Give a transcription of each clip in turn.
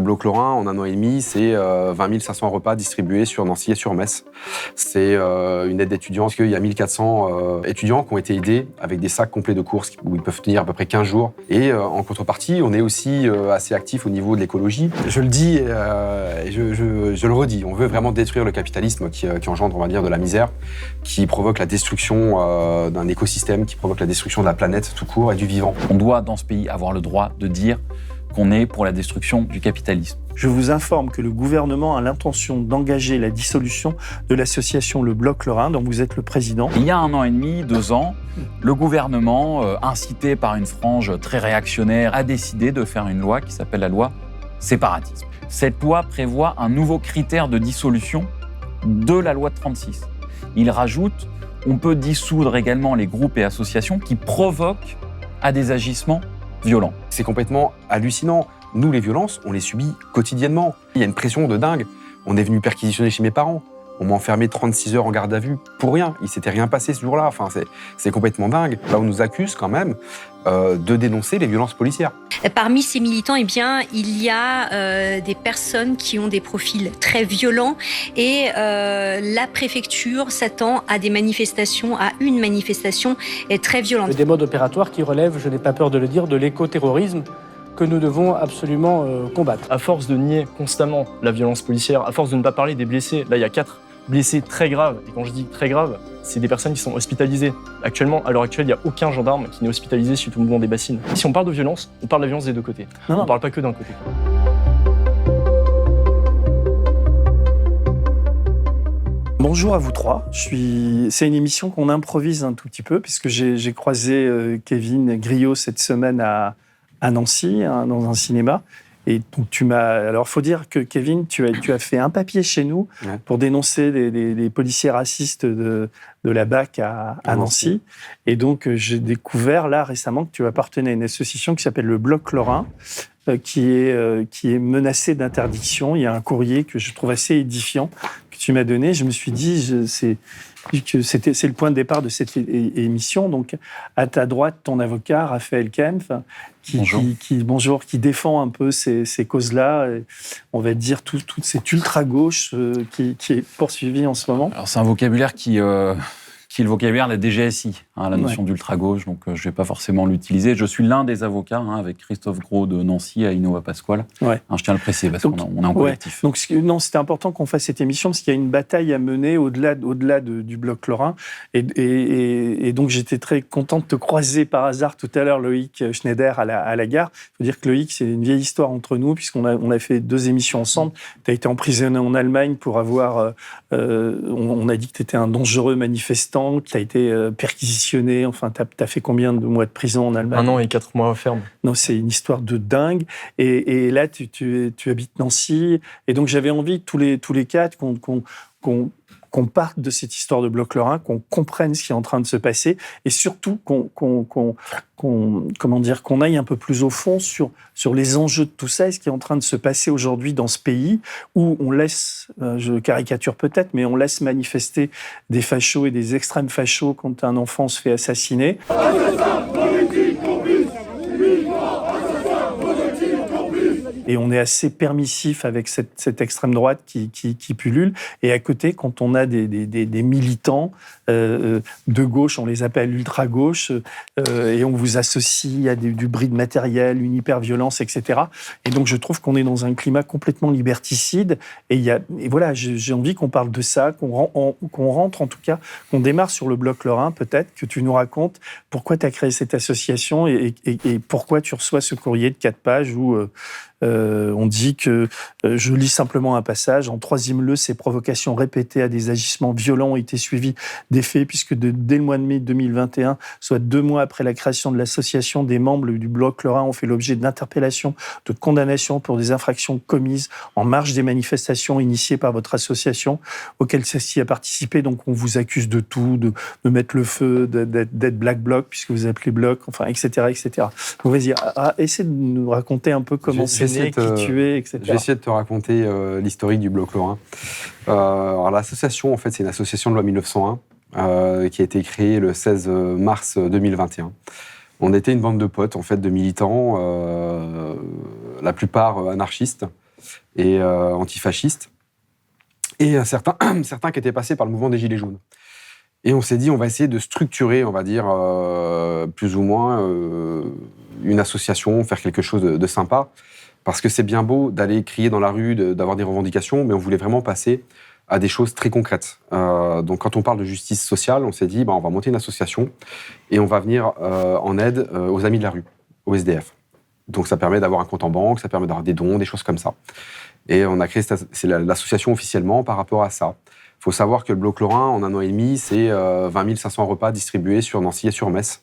Bloc Lorrain, en 1 an et demi, c'est 20 500 repas distribués sur Nancy et sur Metz. C'est une aide d'étudiants, parce qu'il y a 1400 étudiants qui ont été aidés avec des sacs complets de courses où ils peuvent tenir à peu près 15 jours. Et en contrepartie, on est aussi assez actif au niveau de l'écologie. Je le dis et je le redis, on veut vraiment détruire le capitalisme qui engendre, on va dire, de la misère, qui provoque la destruction d'un écosystème, qui provoque la destruction de la planète tout court et du vivant. On doit, dans ce pays, avoir le droit de dire qu'on est pour la destruction du capitalisme. Je vous informe que le gouvernement a l'intention d'engager la dissolution de l'association Le Bloc Lorrain, dont vous êtes le président. Il y a 1 an et demi, 2 ans, le gouvernement, incité par une frange très réactionnaire, a décidé de faire une loi qui s'appelle la loi séparatisme. Cette loi prévoit un nouveau critère de dissolution de la loi de 1936. Il rajoute, on peut dissoudre également les groupes et associations qui provoquent à des agissements violents. C'est complètement hallucinant. Nous, les violences, on les subit quotidiennement. Il y a une pression de dingue. On est venu perquisitionner chez mes parents. On m'a enfermé 36 heures en garde à vue pour rien. Il s'était rien passé ce jour-là. Enfin, c'est complètement dingue. Là, on nous accuse quand même de dénoncer les violences policières. Parmi ces militants, eh bien, il y a des personnes qui ont des profils très violents et la préfecture s'attend à des manifestations, à une manifestation très violente. Des modes opératoires qui relèvent, je n'ai pas peur de le dire, de l'écoterrorisme que nous devons absolument combattre. À force de nier constamment la violence policière, à force de ne pas parler des blessés, là il y a 4 blessés très graves, et quand je dis très graves, c'est des personnes qui sont hospitalisées. Actuellement, à l'heure actuelle, il n'y a aucun gendarme qui n'est hospitalisé suite au mouvement des bassines. Si on parle de violence, on parle de la violence des deux côtés. On ne parle pas que d'un côté. Bonjour à vous trois. C'est une émission qu'on improvise un tout petit peu, puisque j'ai croisé Kevin Griot cette semaine à Nancy, dans un cinéma. Et donc alors, faut dire que Kevin, tu as fait un papier chez nous pour dénoncer les policiers racistes de la BAC à Nancy. Et donc, j'ai découvert là récemment que tu appartenais à une association qui s'appelle le Bloc Lorrain, qui est menacée d'interdiction. Il y a un courrier que je trouve assez édifiant que tu m'as donné. Je me suis dit, c'est le point de départ de cette émission. Donc, à ta droite, ton avocat, Raphaël Kempf, qui défend un peu ces causes-là, on va dire toute cette ultra-gauche qui est poursuivie en ce moment. Alors, c'est un vocabulaire qui est le vocabulaire de la DGSI, la notion d'ultra-gauche, donc je ne vais pas forcément l'utiliser. Je suis l'un des avocats, avec Christophe Gros de Nancy à Innova Pasquale. Je tiens à le préciser, parce qu'on est en collectif. Donc, c'était important qu'on fasse cette émission, parce qu'il y a une bataille à mener au-delà du Bloc Lorrain. Et donc, j'étais très content de te croiser par hasard tout à l'heure, Loïc Schneider, à la gare. Il faut dire que Loïc, c'est une vieille histoire entre nous, puisqu'on a fait 2 émissions ensemble. Tu as été emprisonné en Allemagne pour avoir... on a dit que tu étais un dangereux manifestant, que tu as été perquisitionné. Enfin, tu as fait combien de mois de prison en Allemagne ? 1 an et 4 mois ferme. Non, c'est une histoire de dingue. Et là, tu habites Nancy. Et donc, j'avais envie, tous les quatre, qu'on parte de cette histoire de Bloc Lorrain, qu'on comprenne ce qui est en train de se passer, et surtout qu'on aille un peu plus au fond sur les enjeux de tout ça, et ce qui est en train de se passer aujourd'hui dans ce pays, où on laisse, je caricature peut-être, mais on laisse manifester des fachos et des extrêmes fachos quand un enfant se fait assassiner. Et on est assez permissif avec cette extrême droite qui pullule. Et à côté, quand on a des militants de gauche, on les appelle ultra-gauche, et on vous associe à du bris de matériel, une hyper-violence, etc. Et donc, je trouve qu'on est dans un climat complètement liberticide. Et voilà, j'ai envie qu'on parle de ça, qu'on rentre en tout cas, qu'on démarre sur le Bloc Lorrain, peut-être, que tu nous racontes pourquoi tu as créé cette association et pourquoi tu reçois ce courrier de 4 pages où... on dit que, je lis simplement un passage, en 3e lieu, ces provocations répétées à des agissements violents ont été suivies des faits, puisque dès le mois de mai 2021, soit 2 mois après la création de l'association, des membres du Bloc Lorrain ont fait l'objet d'interpellations, de condamnations pour des infractions commises en marge des manifestations initiées par votre association, auxquelles celle-ci a participé. Donc on vous accuse de tout, de mettre le feu, d'être Black Bloc, puisque vous appelez Bloc, enfin, etc., etc. Donc vas-y, essaie de nous raconter un peu comment c'est né, qui tu es, etc. Je vais essayer de te raconter l'historique du Bloc Lorrain. Alors l'association, en fait, c'est une association de loi 1901 qui a été créée le 16 mars 2021. On était une bande de potes, en fait, de militants, la plupart anarchistes, et antifascistes, et certains qui étaient passés par le mouvement des Gilets jaunes. Et on s'est dit, on va essayer de structurer, on va dire, plus ou moins, une association, faire quelque chose de sympa, parce que c'est bien beau d'aller crier dans la rue, d'avoir des revendications, mais on voulait vraiment passer à des choses très concrètes. Donc quand on parle de justice sociale, on s'est dit, on va monter une association et on va venir en aide aux amis de la rue, aux SDF. Donc ça permet d'avoir un compte en banque, ça permet d'avoir des dons, des choses comme ça. Et on a créé l'association officiellement par rapport à ça. Il faut savoir que le Bloc Lorrain, en 1 an et demi, c'est 20 500 repas distribués sur Nancy et sur Metz.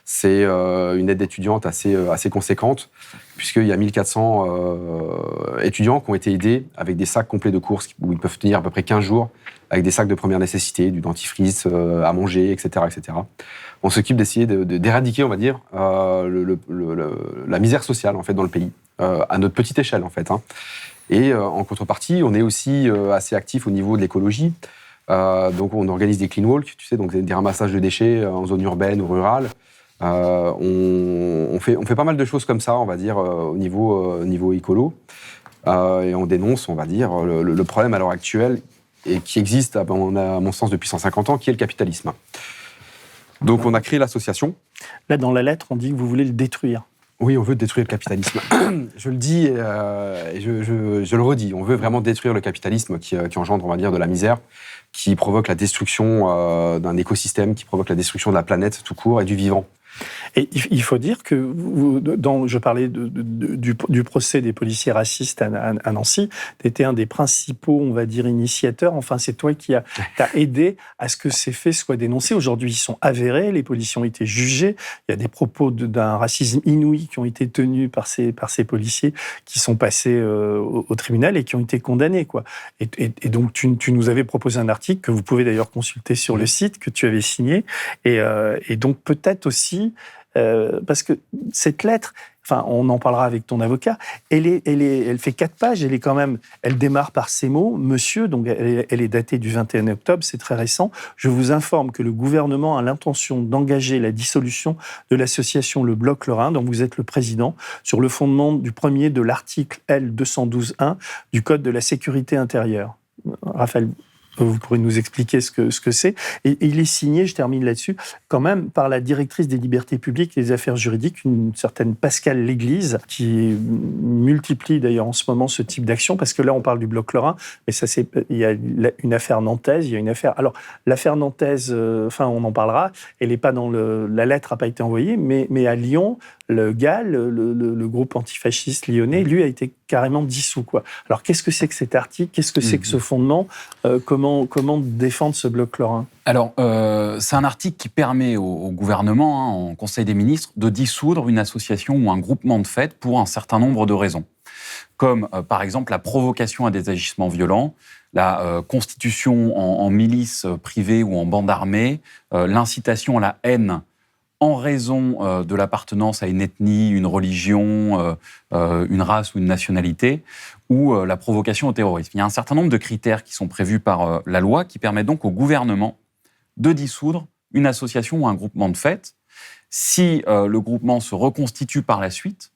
C'est une aide étudiante assez conséquente, puisqu'il y a 1400 étudiants qui ont été aidés avec des sacs complets de courses où ils peuvent tenir à peu près 15 jours, avec des sacs de première nécessité, du dentifrice, à manger, etc., etc. On s'occupe d'essayer d'éradiquer, on va dire, la misère sociale, en fait, dans le pays, à notre petite échelle, en fait. Et en contrepartie, on est aussi assez actif au niveau de l'écologie. Donc on organise des clean walks, tu sais, donc des ramassages de déchets en zone urbaine ou rurale. On fait pas mal de choses comme ça, on va dire, au niveau écolo. Et on dénonce, on va dire, le problème à l'heure actuelle, et qui existe, à mon sens, depuis 150 ans, qui est le capitalisme. Donc on a créé l'association. Là, dans la lettre, on dit que vous voulez le détruire. Oui, on veut détruire le capitalisme. Je le dis et je le redis. On veut vraiment détruire le capitalisme qui engendre, on va dire, de la misère, qui provoque la destruction d'un écosystème, qui provoque la destruction de la planète tout court et du vivant. Et il faut dire que, je parlais du procès des policiers racistes à Nancy, tu étais un des principaux, on va dire, initiateurs. Enfin, c'est toi qui t'as aidé à ce que ces faits soient dénoncés. Aujourd'hui, ils sont avérés, les policiers ont été jugés. Il y a des propos d'un racisme inouï qui ont été tenus par ces policiers qui sont passés au tribunal et qui ont été condamnés, quoi. Et donc, tu nous avais proposé un article que vous pouvez d'ailleurs consulter sur le site, que tu avais signé. Et donc, peut-être aussi, parce que cette lettre, enfin, on en parlera avec ton avocat, elle fait 4 pages, elle démarre par ces mots, monsieur, donc elle est datée du 21 octobre, c'est très récent, je vous informe que le gouvernement a l'intention d'engager la dissolution de l'association Le Bloc Lorrain, dont vous êtes le président, sur le fondement du premier de l'article L212.1 du Code de la sécurité intérieure. Raphaël, vous pourrez nous expliquer ce que c'est. Et il est signé, je termine là-dessus, quand même par la directrice des libertés publiques et des affaires juridiques, une certaine Pascale Léglise, qui multiplie d'ailleurs en ce moment ce type d'action, parce que là on parle du Bloc Lorrain, mais il y a une affaire nantaise, il y a une affaire... Alors, l'affaire nantaise, on en parlera, elle n'est pas dans la lettre n'a pas été envoyée, mais à Lyon, le GAL, le groupe antifasciste lyonnais, lui a été carrément dissous, quoi. Alors, qu'est-ce que c'est que cet article? Qu'est-ce que c'est que ce fondement? Comment défendre ce Bloc Lorrain? Alors, c'est un article qui permet au gouvernement, en Conseil des ministres, de dissoudre une association ou un groupement de fait pour un certain nombre de raisons. Comme, par exemple, la provocation à des agissements violents, la constitution en milice privée ou en bande armée, l'incitation à la haine en raison de l'appartenance à une ethnie, une religion, une race ou une nationalité, ou la provocation au terrorisme. Il y a un certain nombre de critères qui sont prévus par la loi qui permettent donc au gouvernement de dissoudre une association ou un groupement de fait. Si le groupement se reconstitue par la suite,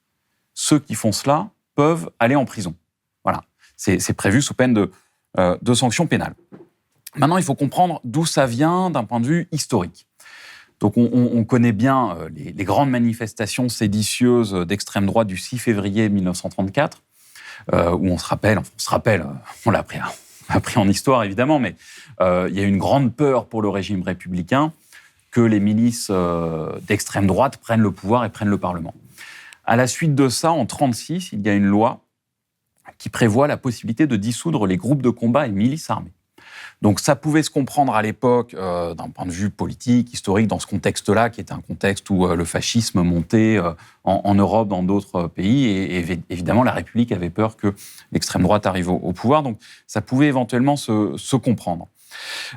ceux qui font cela peuvent aller en prison. Voilà, c'est prévu sous peine de sanctions pénales. Maintenant, il faut comprendre d'où ça vient d'un point de vue historique. Donc on connaît bien les grandes manifestations séditieuses d'extrême droite du 6 février 1934, où on l'a appris en histoire évidemment, mais il y a une grande peur pour le régime républicain que les milices d'extrême droite prennent le pouvoir et prennent le Parlement. À la suite de ça, en 1936, il y a une loi qui prévoit la possibilité de dissoudre les groupes de combat et milices armées. Donc ça pouvait se comprendre à l'époque d'un point de vue politique, historique, dans ce contexte-là, qui était un contexte où le fascisme montait en Europe, dans d'autres pays, et évidemment la République avait peur que l'extrême droite arrive au pouvoir, donc ça pouvait éventuellement se comprendre.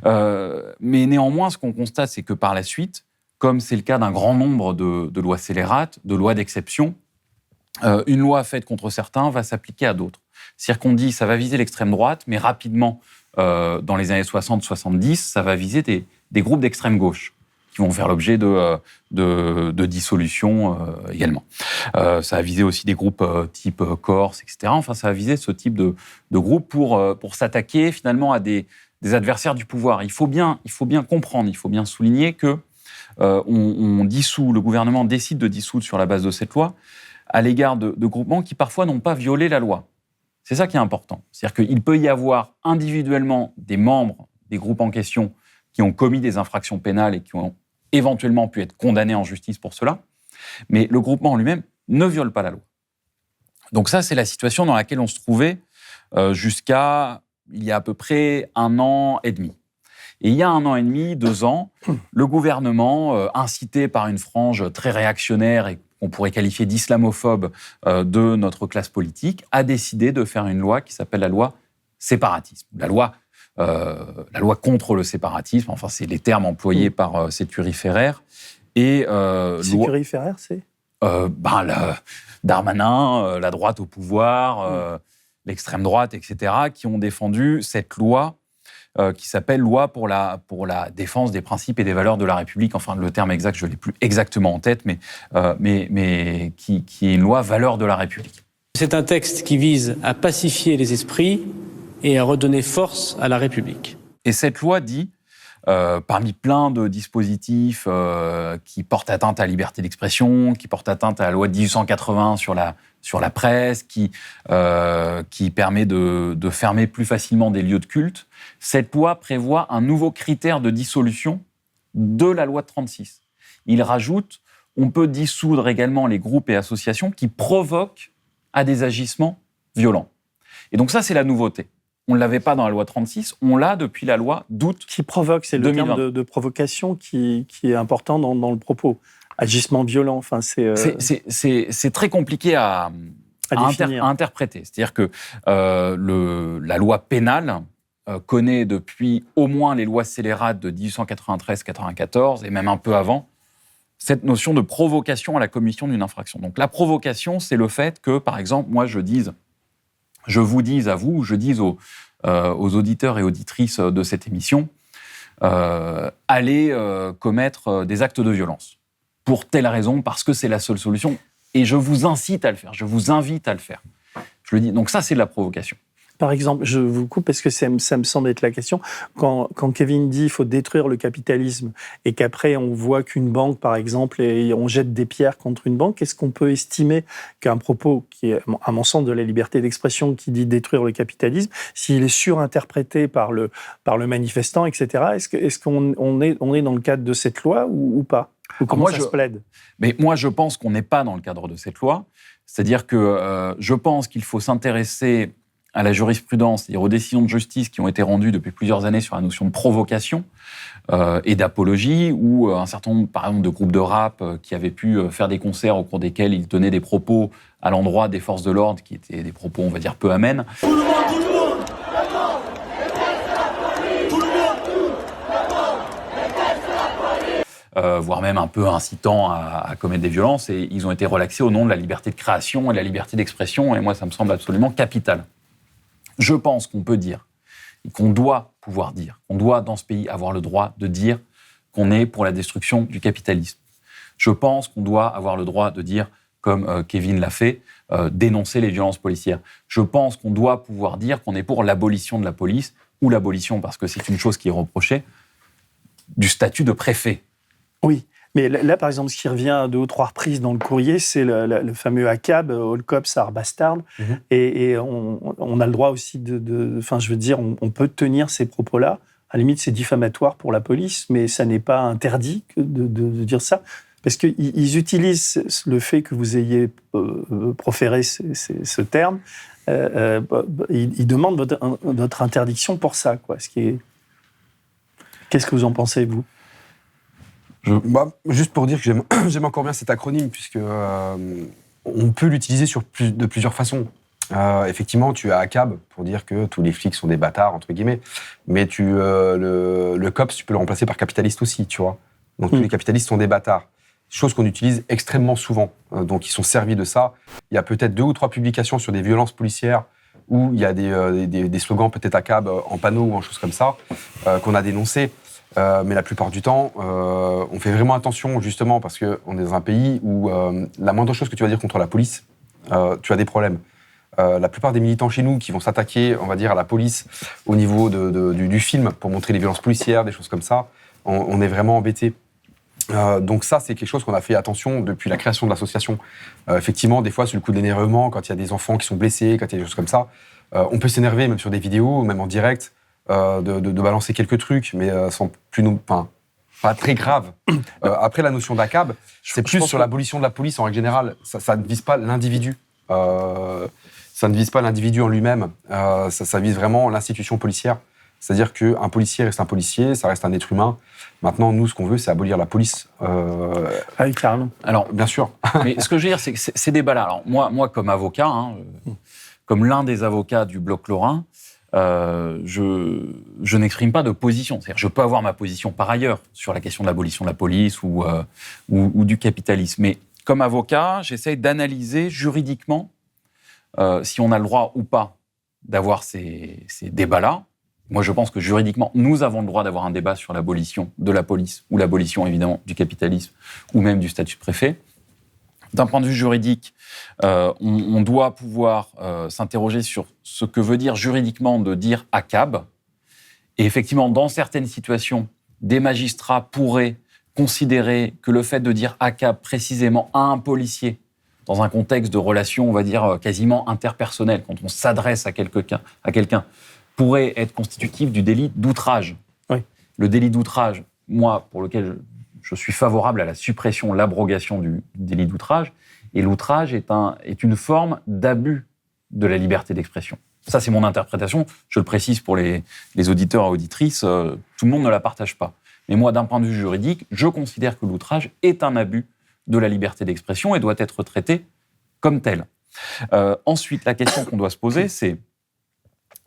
Mais néanmoins, ce qu'on constate, c'est que par la suite, comme c'est le cas d'un grand nombre de lois scélérates, de lois d'exception, une loi faite contre certains va s'appliquer à d'autres. C'est-à-dire qu'on dit ça va viser l'extrême droite, mais rapidement, dans les années 60-70, ça va viser des groupes d'extrême gauche qui vont faire l'objet de dissolution également. Ça a visé aussi des groupes type Corse, etc. Enfin, ça a visé ce type de groupe pour s'attaquer finalement à des adversaires du pouvoir. Il faut bien comprendre, il faut bien souligner que on dissout, le gouvernement décide de dissoudre sur la base de cette loi à l'égard de groupements qui parfois n'ont pas violé la loi. C'est ça qui est important. C'est-à-dire qu'il peut y avoir individuellement des membres des groupes en question qui ont commis des infractions pénales et qui ont éventuellement pu être condamnés en justice pour cela, mais le groupement en lui-même ne viole pas la loi. Donc ça, c'est la situation dans laquelle on se trouvait jusqu'à il y a à peu près 1 an et demi. Et il y a 1 an et demi, 2 ans, le gouvernement, incité par une frange très réactionnaire et qu'on pourrait qualifier d'islamophobe de notre classe politique, a décidé de faire une loi qui s'appelle la loi séparatisme. La loi contre le séparatisme, enfin c'est les termes employés par Sécurie Ferrer. Et Sécurie Ferrer, c'est Darmanin, la droite au pouvoir, l'extrême droite, etc., qui ont défendu cette loi qui s'appelle loi pour la défense des principes et des valeurs de la République. Enfin, le terme exact, je ne l'ai plus exactement en tête, mais qui est une loi valeur de la République. C'est un texte qui vise à pacifier les esprits et à redonner force à la République. Et cette loi dit, parmi plein de dispositifs qui portent atteinte à la liberté d'expression, qui portent atteinte à la loi de 1880 sur la presse, qui permet de fermer plus facilement des lieux de culte, cette loi prévoit un nouveau critère de dissolution de la loi de 1936. Il rajoute, on peut dissoudre également les groupes et associations qui provoquent à des agissements violents. Et donc ça, c'est la nouveauté. On ne l'avait pas dans la loi 36, on l'a depuis la loi d'août 2020. Qui provoque, c'est le terme de provocation qui est important dans le propos. Agissement violent, enfin c'est très compliqué à interpréter. C'est-à-dire que la loi pénale connaît depuis au moins les lois scélérates de 1893-94 et même un peu avant cette notion de provocation à la commission d'une infraction. Donc la provocation, c'est le fait que, par exemple, moi je vous dise à vous, je dise aux auditeurs et auditrices de cette émission, allez commettre des actes de violence. Pour telle raison, parce que c'est la seule solution. Et je vous incite à le faire, je vous invite à le faire. Je le dis. Donc ça, c'est de la provocation. Par exemple, je vous coupe parce que ça me semble être la question. Quand Kevin dit qu'il faut détruire le capitalisme et qu'après on voit qu'une banque, par exemple, et on jette des pierres contre une banque, est-ce qu'on peut estimer qu'un propos qui est, à mon sens, de la liberté d'expression qui dit détruire le capitalisme, s'il est surinterprété par le manifestant, etc., est-ce qu'on est dans le cadre de cette loi ou pas? Ou comment ça se plaide? Mais moi, je pense qu'on n'est pas dans le cadre de cette loi. C'est-à-dire que je pense qu'il faut s'intéresser à la jurisprudence et aux décisions de justice qui ont été rendues depuis plusieurs années sur la notion de provocation et d'apologie, ou un certain nombre, par exemple, de groupes de rap qui avaient pu faire des concerts au cours desquels ils tenaient des propos à l'endroit des forces de l'ordre qui étaient des propos, on va dire, peu amènes. Voire même un peu incitant à commettre des violences, et ils ont été relaxés au nom de la liberté de création et de la liberté d'expression, et moi, ça me semble absolument capital. Je pense qu'on peut dire, et qu'on doit pouvoir dire, qu'on doit, dans ce pays, avoir le droit de dire qu'on est pour la destruction du capitalisme. Je pense qu'on doit avoir le droit de dire, comme Kevin l'a fait, dénoncer les violences policières. Je pense qu'on doit pouvoir dire qu'on est pour l'abolition de la police, ou l'abolition, parce que c'est une chose qui est reprochée, du statut de préfet. Oui, mais là, par exemple, ce qui revient à 2 ou 3 reprises dans le courrier, c'est le fameux ACAB, All Cops Are Bastards. Mm-hmm. Et on a le droit aussi enfin, je veux dire, on peut tenir ces propos-là. À la limite, c'est diffamatoire pour la police, mais ça n'est pas interdit de dire ça. Parce qu'ils utilisent le fait que vous ayez proféré ce terme. Ils demandent votre interdiction pour ça, quoi. Qu'est-ce que vous en pensez, vous ? Juste pour dire que j'aime encore bien cet acronyme, puisque on peut l'utiliser de plusieurs façons. Effectivement, tu as ACAB pour dire que tous les flics sont des bâtards, entre guillemets, mais le COPS, tu peux le remplacer par capitaliste aussi, tu vois. Donc tous les capitalistes sont des bâtards. Chose qu'on utilise extrêmement souvent. Donc ils sont servis de ça. Il y a peut-être 2 ou 3 publications sur des violences policières où il y a des slogans peut-être ACAB en panneau ou en choses comme ça, qu'on a dénoncés. Mais la plupart du temps, on fait vraiment attention, justement, parce qu'on est dans un pays où la moindre chose que tu vas dire contre la police, tu as des problèmes. La plupart des militants chez nous qui vont s'attaquer, on va dire, à la police au niveau du film pour montrer les violences policières, des choses comme ça, on est vraiment embêtés. Donc ça, c'est quelque chose qu'on a fait attention depuis la création de l'association. Effectivement, des fois, sur le coup de l'énervement, quand il y a des enfants qui sont blessés, quand il y a des choses comme ça, on peut s'énerver, même sur des vidéos, même en direct, de balancer quelques trucs, mais sans pas très grave. Après, la notion d'ACAB, c'est plus sur l'abolition de la police en règle générale. Ça ne vise pas l'individu. Ça ne vise pas l'individu en lui-même. Ça vise vraiment l'institution policière. C'est-à-dire qu'un policier reste un policier, ça reste un être humain. Maintenant, nous, ce qu'on veut, c'est abolir la police. Ah oui, carrément. Alors, bien sûr. Mais ce que je veux dire, c'est que ces débats-là, alors moi comme avocat, comme l'un des avocats du Bloc Lorrain, je n'exprime pas de position. C'est-à-dire, je peux avoir ma position par ailleurs sur la question de l'abolition de la police ou du capitalisme. Mais comme avocat, j'essaye d'analyser juridiquement si on a le droit ou pas d'avoir ces débats-là. Moi, je pense que juridiquement, nous avons le droit d'avoir un débat sur l'abolition de la police ou l'abolition, évidemment, du capitalisme ou même du statut de préfet. D'un point de vue juridique, on doit pouvoir s'interroger sur ce que veut dire juridiquement de dire ACAB. Et effectivement, dans certaines situations, des magistrats pourraient considérer que le fait de dire ACAB précisément à un policier, dans un contexte de relation, on va dire, quasiment interpersonnelle, quand on s'adresse à quelqu'un, pourrait être constitutif du délit d'outrage. Oui. Le délit d'outrage, moi, pour lequel je suis favorable à la suppression, l'abrogation du délit d'outrage, et l'outrage est une forme d'abus de la liberté d'expression. Ça, c'est mon interprétation. Je le précise pour les auditeurs et auditrices, tout le monde ne la partage pas. Mais moi, d'un point de vue juridique, je considère que l'outrage est un abus de la liberté d'expression et doit être traité comme tel. Ensuite, la question qu'on doit se poser, c'est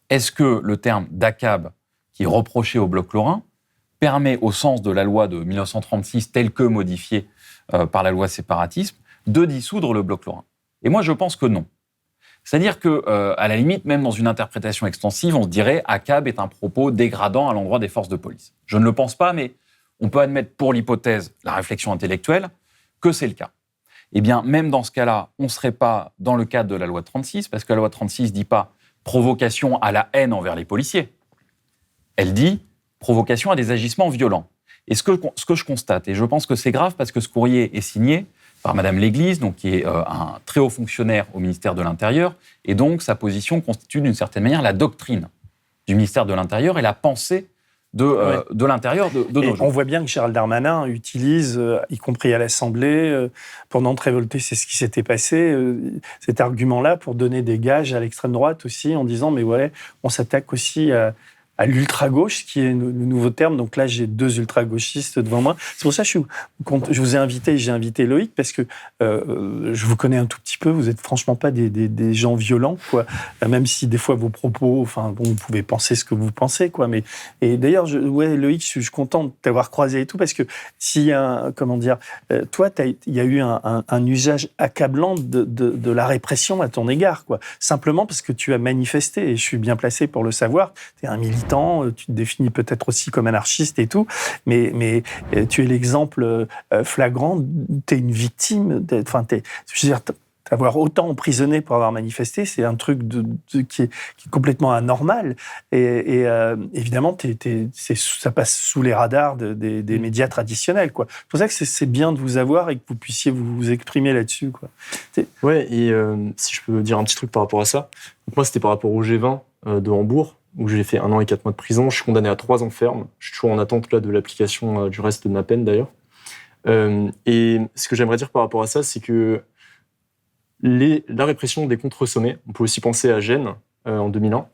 est-ce que le terme d'ACAB, qui est reproché au Bloc Lorrain, permet, au sens de la loi de 1936, telle que modifiée par la loi séparatisme, de dissoudre le Bloc Lorrain? Et moi, je pense que non. C'est-à-dire que, à la limite, même dans une interprétation extensive, on se dirait ACAB est un propos dégradant à l'endroit des forces de police. Je ne le pense pas, mais on peut admettre pour l'hypothèse, la réflexion intellectuelle, que c'est le cas. Eh bien, même dans ce cas-là, on ne serait pas dans le cadre de la loi de 36, parce que la loi de 36 ne dit pas provocation à la haine envers les policiers. Elle dit provocation à des agissements violents. Et ce que je constate, et je pense que c'est grave parce que ce courrier est signé par Madame L'Église, donc qui est un très haut fonctionnaire au ministère de l'Intérieur, et donc sa position constitue d'une certaine manière la doctrine du ministère de l'Intérieur et la pensée de l'Intérieur de nos jours. On voit bien que Gérald Darmanin utilise, y compris à l'Assemblée, pour Nantes révoltée, c'est ce qui s'était passé, cet argument-là pour donner des gages à l'extrême droite aussi, en disant mais ouais, on s'attaque aussi à l'ultra-gauche, qui est le nouveau terme. Donc là, j'ai 2 ultra-gauchistes devant moi. C'est pour ça que je vous ai invité, j'ai invité Loïc, parce que je vous connais un tout petit peu, vous n'êtes franchement pas des gens violents, quoi. Même si des fois vos propos, enfin bon, vous pouvez penser ce que vous pensez, quoi. Mais, et d'ailleurs, Loïc, je suis content de t'avoir croisé et tout, parce que s'il y a toi, il y a eu un usage accablant de la répression à ton égard, quoi. Simplement parce que tu as manifesté, et je suis bien placé pour le savoir, tu es un militant, tu te définis peut-être aussi comme anarchiste et tout, mais tu es l'exemple flagrant, tu es une victime, je veux dire, t'avoir autant emprisonné pour avoir manifesté, c'est un truc qui est complètement anormal, et évidemment, ça passe sous les radars des médias traditionnels, quoi. C'est pour ça que c'est bien de vous avoir et que vous puissiez vous exprimer là-dessus, quoi. Ouais, et si je peux dire un petit truc par rapport à ça, donc moi, c'était par rapport au G20 de Hambourg, où j'ai fait 1 an et 4 mois de prison. Je suis condamné à 3 ans ferme. Je suis toujours en attente là, de l'application du reste de ma peine, d'ailleurs. Et ce que j'aimerais dire par rapport à ça, c'est que la répression des contre-sommets, on peut aussi penser à Gênes, en 2001, où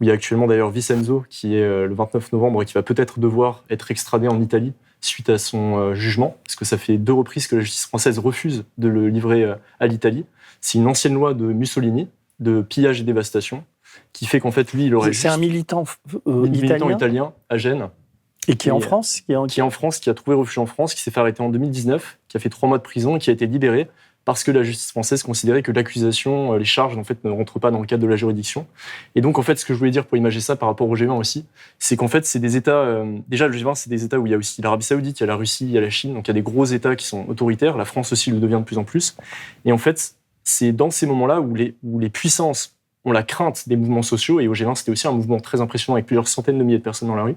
il y a actuellement d'ailleurs Vincenzo, qui est le 29 novembre, et qui va peut-être devoir être extradé en Italie suite à son jugement, parce que ça fait 2 reprises que la justice française refuse de le livrer à l'Italie. C'est une ancienne loi de Mussolini, de pillage et dévastation, qui fait qu'en fait, lui, il aurait C'est un militant italien à Gênes. Et qui est en France qui est en France, qui a trouvé refuge en France, qui s'est fait arrêter en 2019, qui a fait 3 mois de prison et qui a été libéré parce que la justice française considérait que l'accusation, les charges, en fait, ne rentrent pas dans le cadre de la juridiction. Et donc, en fait, ce que je voulais dire pour imager ça par rapport au G20 aussi, c'est qu'en fait, c'est des États... déjà, le G20, c'est des États où il y a aussi l'Arabie Saoudite, il y a la Russie, il y a la Chine, donc il y a des gros États qui sont autoritaires. La France aussi le devient de plus en plus. Et en fait, c'est dans ces moments-là où les puissances ont la crainte des mouvements sociaux, et au G20, c'était aussi un mouvement très impressionnant avec plusieurs centaines de milliers de personnes dans la rue.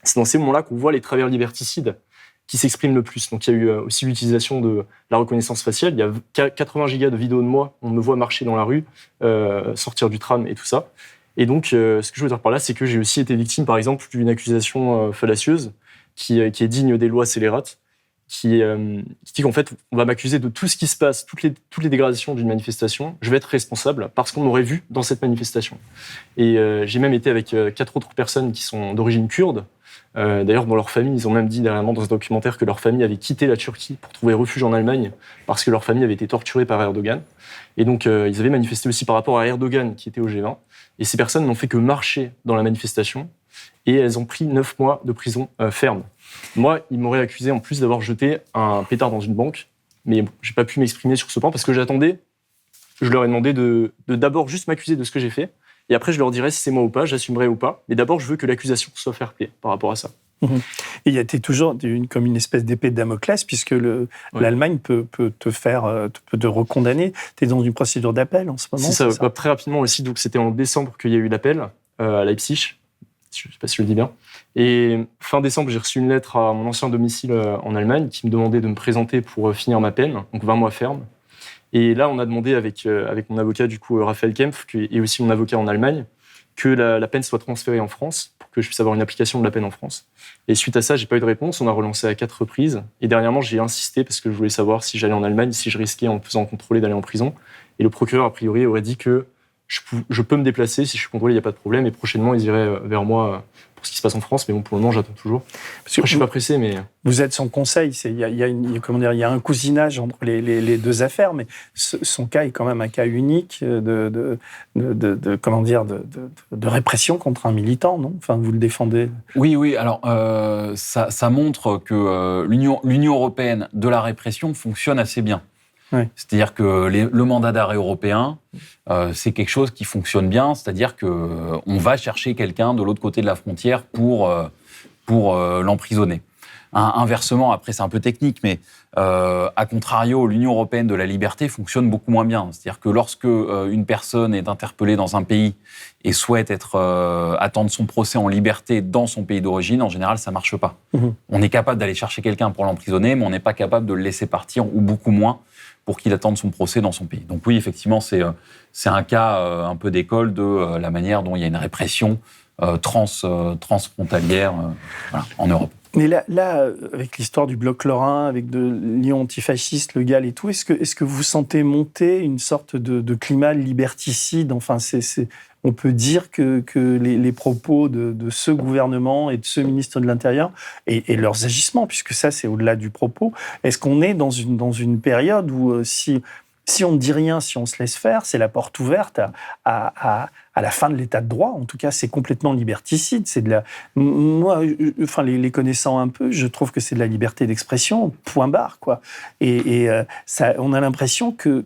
C'est dans ces moments-là qu'on voit les travers liberticides qui s'expriment le plus. Donc il y a eu aussi l'utilisation de la reconnaissance faciale. Il y a 80 gigas de vidéos de moi, on me voit marcher dans la rue, sortir du tram et tout ça. Et donc, ce que je veux dire par là, c'est que j'ai aussi été victime, par exemple, d'une accusation fallacieuse qui est digne des lois scélérates, qui dit qu'en fait, on va m'accuser de tout ce qui se passe, toutes les dégradations d'une manifestation. Je vais être responsable parce qu'on m'aurait vu dans cette manifestation. Et j'ai même été avec 4 autres personnes qui sont d'origine kurde. D'ailleurs, dans leur famille, ils ont même dit dernièrement dans ce documentaire que leur famille avait quitté la Turquie pour trouver refuge en Allemagne parce que leur famille avait été torturée par Erdogan. Et donc, ils avaient manifesté aussi par rapport à Erdogan qui était au G20. Et ces personnes n'ont fait que marcher dans la manifestation et elles ont pris 9 mois de prison ferme. Moi, ils m'auraient accusé en plus d'avoir jeté un pétard dans une banque, mais bon, j'ai pas pu m'exprimer sur ce point parce que j'attendais. Je leur ai demandé de d'abord juste m'accuser de ce que j'ai fait. Et après, je leur dirai si c'est moi ou pas, j'assumerai ou pas. Mais d'abord, je veux que l'accusation soit fair-play par rapport à ça. Et il y a toujours comme une espèce d'épée de Damoclès, puisque l'Allemagne peut te recondamner. Tu es dans une procédure d'appel en ce moment. C'est ça. Très rapidement aussi. Donc, c'était en décembre qu'il y a eu l'appel à Leipzig. Je ne sais pas si je le dis bien. Et fin décembre, j'ai reçu une lettre à mon ancien domicile en Allemagne qui me demandait de me présenter pour finir ma peine, donc 20 mois ferme. Et là, on a demandé avec mon avocat, du coup, Raphaël Kempf, et aussi mon avocat en Allemagne, que la peine soit transférée en France pour que je puisse avoir une application de la peine en France. Et suite à ça, j'ai pas eu de réponse. On a relancé à 4 reprises. Et dernièrement, j'ai insisté parce que je voulais savoir si j'allais en Allemagne, si je risquais, en me faisant contrôler, d'aller en prison. Et le procureur, a priori, aurait dit que je peux me déplacer. Si je suis contrôlé, il n'y a pas de problème. Et prochainement, ils iraient vers moi pour ce qui se passe en France. Mais bon, pour le moment, j'attends toujours. Parce que je suis pas pressé, mais... Vous êtes son conseil. Il y a un cousinage entre les deux affaires, mais son cas est quand même un cas unique de répression contre un militant, non ? Enfin, vous le défendez. Oui. Alors, ça montre que l'Union européenne de la répression fonctionne assez bien. Oui. C'est-à-dire que le mandat d'arrêt européen, c'est quelque chose qui fonctionne bien. C'est-à-dire qu'on va chercher quelqu'un de l'autre côté de la frontière pour l'emprisonner. Inversement, après c'est un peu technique, mais à contrario, l'Union européenne de la liberté fonctionne beaucoup moins bien. C'est-à-dire que lorsque une personne est interpellée dans un pays et souhaite attendre son procès en liberté dans son pays d'origine, en général, ça marche pas. Mmh. On est capable d'aller chercher quelqu'un pour l'emprisonner, mais on n'est pas capable de le laisser partir, ou beaucoup moins, pour qu'il attende son procès dans son pays. Donc oui, effectivement, c'est un cas un peu d'école de la manière dont il y a une répression transfrontalière en Europe. Mais là, avec l'histoire du bloc lorrain, avec de l'Union antifasciste, le GAL et tout, est-ce que vous sentez monter une sorte de climat liberticide ? Enfin, on peut dire que les propos de ce gouvernement et de ce ministre de l'Intérieur et leurs agissements, puisque ça, c'est au-delà du propos, est-ce qu'on est dans une période où si on ne dit rien, si on se laisse faire, c'est la porte ouverte à la fin de l'état de droit. En tout cas, c'est complètement liberticide. Moi, enfin, les connaissant un peu, je trouve que c'est de la liberté d'expression, point barre, quoi. Et ça, on a l'impression que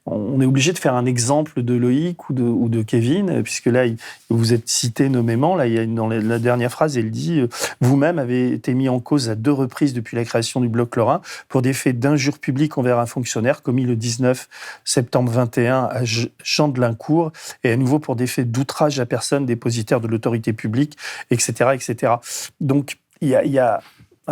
on est obligé de faire un exemple de Loïc ou de Kevin, puisque là, vous êtes cité nommément. Là, dans la dernière phrase, elle dit « Vous-même avez été mis en cause à 2 reprises depuis la création du bloc lorrain pour des faits d'injure publique envers un fonctionnaire commis le 19 septembre 21 à Jean-de-Lincourt et à nouveau pour des faits d'outrage à personne dépositaire de l'autorité publique, etc., etc. » Donc, il y a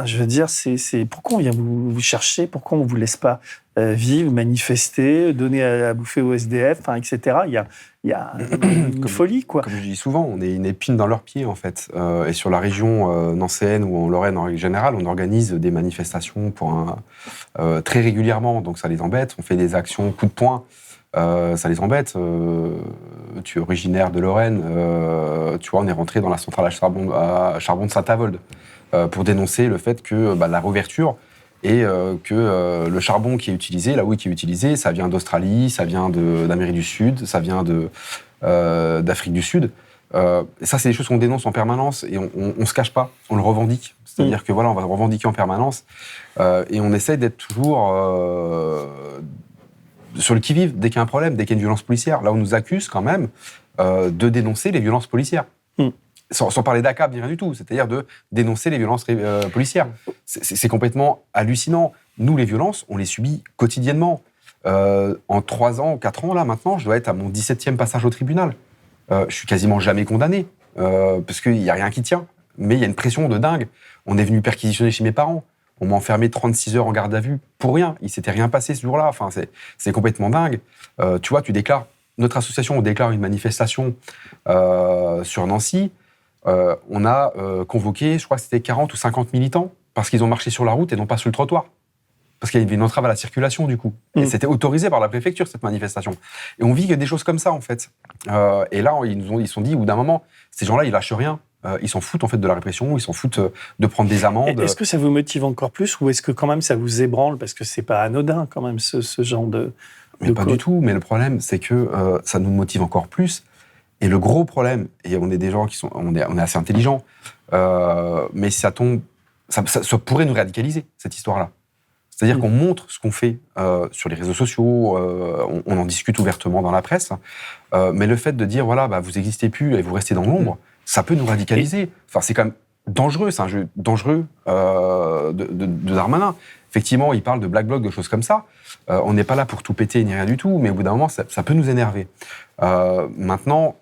je veux dire, c'est pourquoi on vient vous chercher, pourquoi on ne vous laisse pas vivre, manifester, donner à bouffer au SDF, etc. Il y a une folie, quoi. Comme je dis souvent, on est une épine dans leurs pieds, en fait. Et sur la région nancéenne ou en Lorraine, en règle générale, on organise des manifestations très régulièrement, donc ça les embête. On fait des actions coup de poing. Ça les embête. Tu es originaire de Lorraine, tu vois, on est rentré dans la centrale à charbon de Saint-Avold pour dénoncer le fait que la réouverture et que le charbon qui est utilisé, la houille qui est utilisée, ça vient d'Australie, ça vient d'Amérique du Sud, ça vient d'Afrique du Sud. Ça, c'est des choses qu'on dénonce en permanence et on se cache pas, on le revendique. C'est-à-dire que voilà, on va le revendiquer en permanence et on essaie d'être toujours sur le qui-vive dès qu'il y a un problème, dès qu'il y a une violence policière. Là, on nous accuse quand même de dénoncer les violences policières. Sans parler d'ACAB ni rien du tout, c'est-à-dire de dénoncer les violences policières. C'est complètement hallucinant. Nous, les violences, on les subit quotidiennement. En 3 ans, 4 ans, là, maintenant, je dois être à mon 17e passage au tribunal. Je suis quasiment jamais condamné, parce qu'il n'y a rien qui tient. Mais il y a une pression de dingue. On est venu perquisitionner chez mes parents. On m'a enfermé 36 heures en garde à vue pour rien. Il s'était rien passé ce jour-là. Enfin, c'est complètement dingue. Tu vois, notre association, on déclare une manifestation sur Nancy. On a convoqué, je crois que c'était 40 ou 50 militants, parce qu'ils ont marché sur la route et non pas sur le trottoir. Parce qu'il y avait une entrave à la circulation, du coup. Et c'était autorisé par la préfecture, cette manifestation. Et on vit que des choses comme ça, en fait. Et là, ils se sont dit, au bout d'un moment, ces gens-là, ils lâchent rien. Ils s'en foutent, en fait, de la répression. Ils s'en foutent de prendre des amendes. Est-ce que ça vous motive encore plus, ou est-ce que, quand même, ça vous ébranle? Parce que c'est pas anodin, quand même, ce genre de... Mais pas du tout. Mais le problème, c'est que ça nous motive encore plus. Et le gros problème, et on est des gens on est assez intelligents, mais ça pourrait nous radicaliser, cette histoire-là. C'est-à-dire qu'on montre ce qu'on fait sur les réseaux sociaux, on en discute ouvertement dans la presse, mais le fait de dire, voilà, bah, vous n'existez plus et vous restez dans l'ombre, ça peut nous radicaliser. Enfin, c'est quand même dangereux, c'est un jeu dangereux de Darmanin. Effectivement, il parle de Black Bloc, de choses comme ça. On n'est pas là pour tout péter ni rien du tout, mais au bout d'un moment, ça peut nous énerver. Maintenant,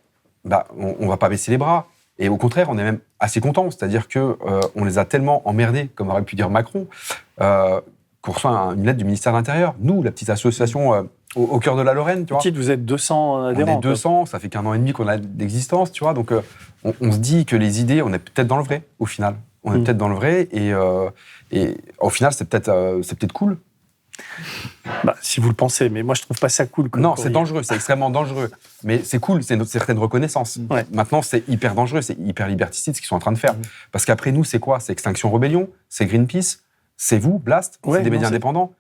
bah, on ne va pas baisser les bras. Et au contraire, on est même assez contents. C'est-à-dire qu'on les a tellement emmerdés, comme aurait pu dire Macron, qu'on reçoit une lettre du ministère de l'Intérieur. Nous, la petite association au cœur de la Lorraine, tu vois. Vous êtes 200 adhérents. On est 200, ça fait qu'1 an et demi qu'on a d'existence, tu vois. Donc, on se dit que les idées, on est peut-être dans le vrai, au final. On est peut-être dans le vrai, et au final, c'est peut-être cool. Bah, si vous le pensez, mais moi je trouve pas ça cool. Non, c'est dangereux, c'est extrêmement dangereux. Mais c'est cool, c'est une certaine reconnaissance. Ouais. Maintenant, c'est hyper dangereux, c'est hyper liberticide ce qu'ils sont en train de faire. Parce qu'après nous, c'est quoi? C'est Extinction Rebellion, c'est Greenpeace, c'est vous, Blast, c'est des médias indépendants.